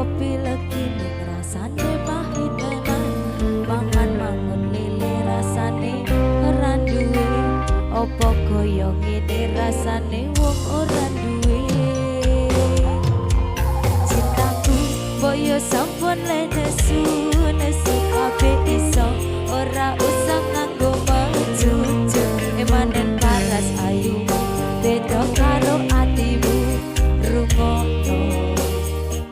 kopi legi ning rasane pahit enak. Mangan mangun lele rasane ora duwe. Opo koyo ngene rasane wong ora duwe. Cintaku boyo sampun le nesu nesu kabeh iso ora usah nganggo mecucu. Emanen paras ayu beda karo atimu rungono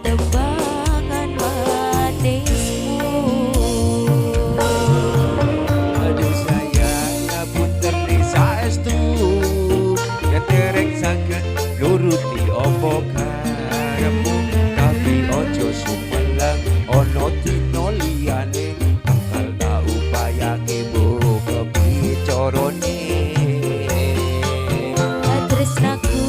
tembangan manismu. Aduh sayang ngapunten saestu yen derek saged nuruti apa karepmu tapi ojo sumelang ono dina liyane bakal tak upayake mbok kepiye carane. Tresnaku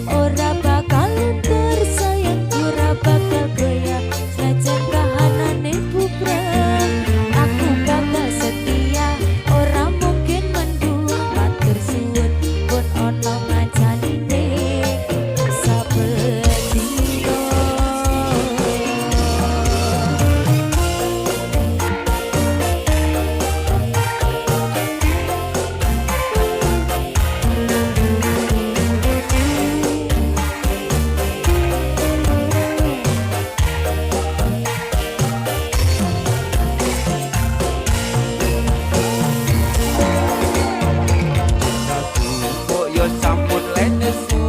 ora bakal luntur sayang ora bakal goyah senajan kahanane bubrah. Aku bakal setia ora mungkin mendua matur suwun pun ono ngancane saben dina. Kok yo sampun le nesu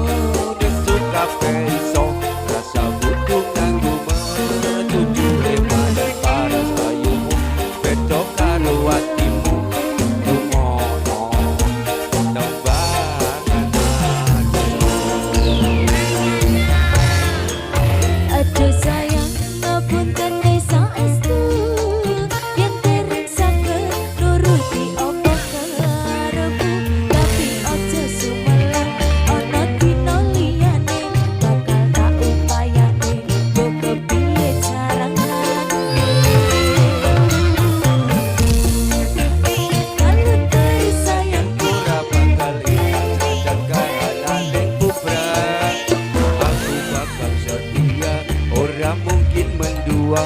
nesu kabeh iso rasa butuh nganggo menuju lemadan paras ayumu beda karo atimu rumono tembangan Aduh sayang ngapunten saestu yen dereng saged nuruti apa karepmu tapi aja sumelang ana dina liyane bakal tak upayane mbok kepiye carane. Kalau dari sayang ora bakal ilang dan kahanane bubrah aku bakal setia ora mungkin mendua